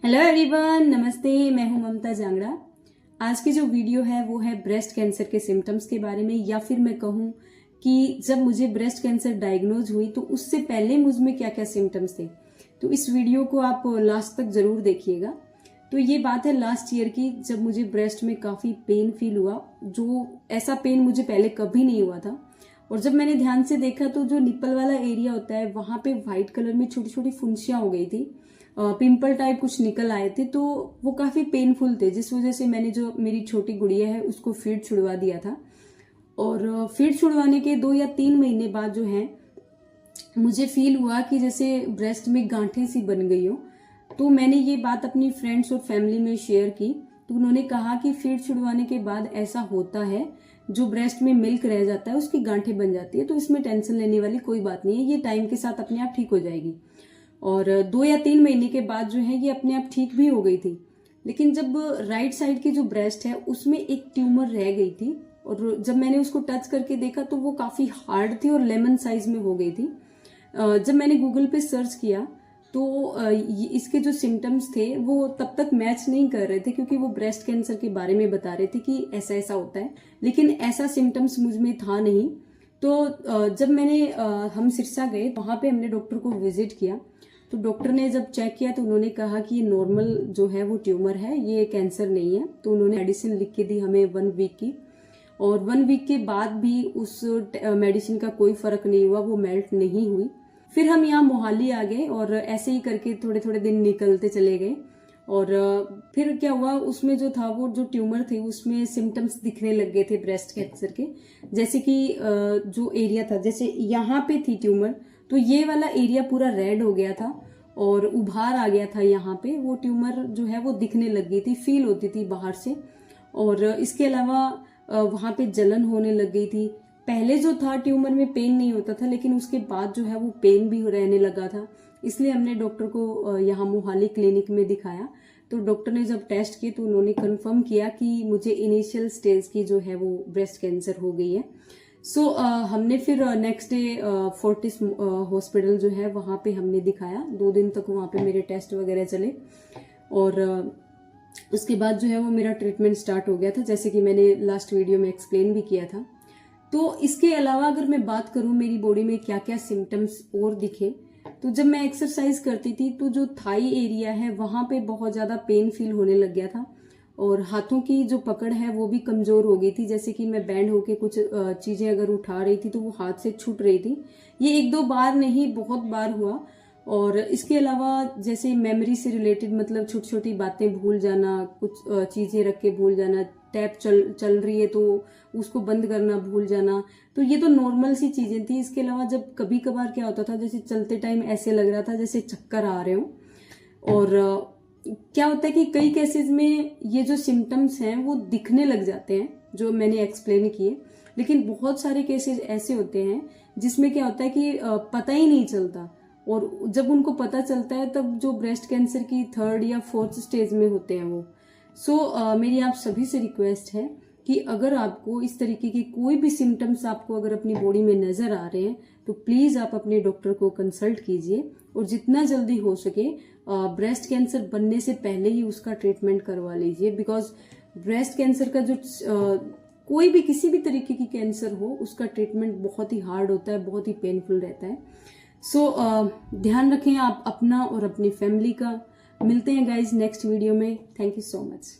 Hello everyone, नमस्ते। मैं हूं ममता जांगड़ा। आज की जो वीडियो है वो है ब्रेस्ट कैंसर के सिम्टम्स के बारे में, या फिर मैं कहूं कि जब मुझे ब्रेस्ट कैंसर डायग्नोज हुई तो उससे पहले मुझ में क्या क्या सिम्टम्स थे। तो इस वीडियो को आप लास्ट तक जरूर देखिएगा। तो ये बात है लास्ट ईयर की, जब मुझे ब्रेस्ट में काफी पेन फील हुआ। जो ऐसा पेन मुझे पहले कभी नहीं हुआ था। और जब मैंने ध्यान से देखा तो जो निप्पल वाला एरिया होता है वहां पे व्हाइट कलर में छोटी छोटी फुंसियां हो गई थी, पिंपल टाइप कुछ निकल आए थे। तो वो काफी पेनफुल थे, जिस वजह से मैंने जो मेरी छोटी गुड़िया है उसको फीड छुड़वा दिया था। और फीड छुड़वाने के 2 या 3 महीने बाद जो है मुझे फील हुआ कि जैसे ब्रेस्ट में गांठें सी बन गई हो। तो मैंने ये बात अपनी फ्रेंड्स और फैमिली में शेयर की, तो उन्होंने कहा कि फीड छुड़वाने के बाद ऐसा होता है, जो ब्रेस्ट में मिल्क रह जाता है उसकी गांठें बन जाती है, तो इसमें टेंशन लेने वाली कोई बात नहीं है, ये टाइम के साथ अपने आप ठीक हो जाएगी। और 2 या 3 महीने के बाद जो है ये अपने आप ठीक भी हो गई थी। लेकिन जब राइट साइड की जो ब्रेस्ट है उसमें एक ट्यूमर रह गई थी, और जब मैंने उसको टच करके देखा तो वो काफी हार्ड थी और लेमन साइज में हो गई थी। जब मैंने गूगल पे सर्च किया तो इसके जो सिम्टम्स थे वो तब तक मैच नहीं कर रहे थे, क्योंकि वो ब्रेस्ट कैंसर के बारे में बता रहे थे कि ऐसा ऐसा होता है, लेकिन ऐसा सिम्टम्स मुझ में था नहीं। तो जब हम सिरसा गए, वहां पे हमने डॉक्टर को विजिट किया। तो डॉक्टर ने जब चेक किया तो उन्होंने कहा कि ये नॉर्मल जो है वो ट्यूमर है, ये कैंसर नहीं है। तो उन्होंने मेडिसिन लिख के दी हमें 1 वीक की, और 1 वीक के बाद भी उस मेडिसिन का कोई फर्क नहीं हुआ, वो मेल्ट नहीं हुई। फिर हम यहाँ मोहाली आ गए, और ऐसे ही करके थोड़े थोड़े दिन निकलते चले गए। और फिर क्या हुआ, उसमें जो था वो जो ट्यूमर थे उसमें सिम्टम्स दिखने लग गए थे ब्रेस्ट कैंसर के। जैसे कि जो एरिया था, जैसे यहाँ पे थी ट्यूमर, तो ये वाला एरिया पूरा रेड हो गया था और उभार आ गया था। यहाँ पे वो ट्यूमर जो है वो दिखने लग गई थी, फील होती थी बाहर से। और इसके अलावा वहां पे जलन होने लग गई थी। पहले जो था ट्यूमर में पेन नहीं होता था, लेकिन उसके बाद जो है वो पेन भी रहने लगा था। इसलिए हमने डॉक्टर को यहाँ मोहाली क्लिनिक में दिखाया। तो डॉक्टर ने जब टेस्ट किए तो उन्होंने कंफर्म किया कि मुझे इनिशियल स्टेज की जो है वो ब्रेस्ट कैंसर हो गई है। सो हमने फिर नेक्स्ट डे फोर्टिस हॉस्पिटल जो है वहां पे हमने दिखाया। 2 दिन तक वहां पे मेरे टेस्ट वगैरह चले, और उसके बाद जो है वो मेरा ट्रीटमेंट स्टार्ट हो गया था, जैसे कि मैंने लास्ट वीडियो में एक्सप्लेन भी किया था। तो इसके अलावा अगर मैं बात करूं मेरी बॉडी में क्या क्या सिम्टम्स और दिखे, तो जब मैं एक्सरसाइज करती थी तो जो थाई एरिया है वहां पे बहुत ज्यादा पेन फील होने लग गया था, और हाथों की जो पकड़ है वो भी कमजोर हो गई थी। जैसे कि मैं बैंड होके कुछ चीजें अगर उठा रही थी तो वो हाथ से छूट रही थी। ये 1-2 बार नहीं, बहुत बार हुआ। और इसके अलावा जैसे मेमोरी से रिलेटेड, मतलब छोटी छोटी बातें भूल जाना, कुछ चीजें रख के भूल जाना, टैप चल रही है तो उसको बंद करना भूल जाना, तो ये तो नॉर्मल सी चीजें थी। इसके अलावा जब कभी कभार क्या होता था, जैसे चलते टाइम ऐसे लग रहा था जैसे चक्कर आ रहे हो। और क्या होता है कि कई केसेस में ये जो सिम्टम्स हैं वो दिखने लग जाते हैं, जो मैंने एक्सप्लेन किए। लेकिन बहुत सारे केसेस ऐसे होते हैं जिसमें क्या होता है कि पता ही नहीं चलता, और जब उनको पता चलता है तब जो ब्रेस्ट कैंसर की 3rd या 4th स्टेज में होते हैं वो। सो मेरी आप सभी से रिक्वेस्ट है कि अगर आपको इस तरीके की कोई भी सिम्टम्स आपको अगर अपनी बॉडी में नजर आ रहे हैं तो प्लीज आप अपने डॉक्टर को कंसल्ट कीजिए, और जितना जल्दी हो सके ब्रेस्ट कैंसर बनने से पहले ही उसका ट्रीटमेंट करवा लीजिए। बिकॉज ब्रेस्ट कैंसर का जो कोई भी किसी भी तरीके की कैंसर हो उसका ट्रीटमेंट बहुत ही हार्ड होता है, बहुत ही पेनफुल रहता है। सो ध्यान रखें आप अपना और अपनी फैमिली का। मिलते हैं गाइज नेक्स्ट वीडियो में। Thank you so much.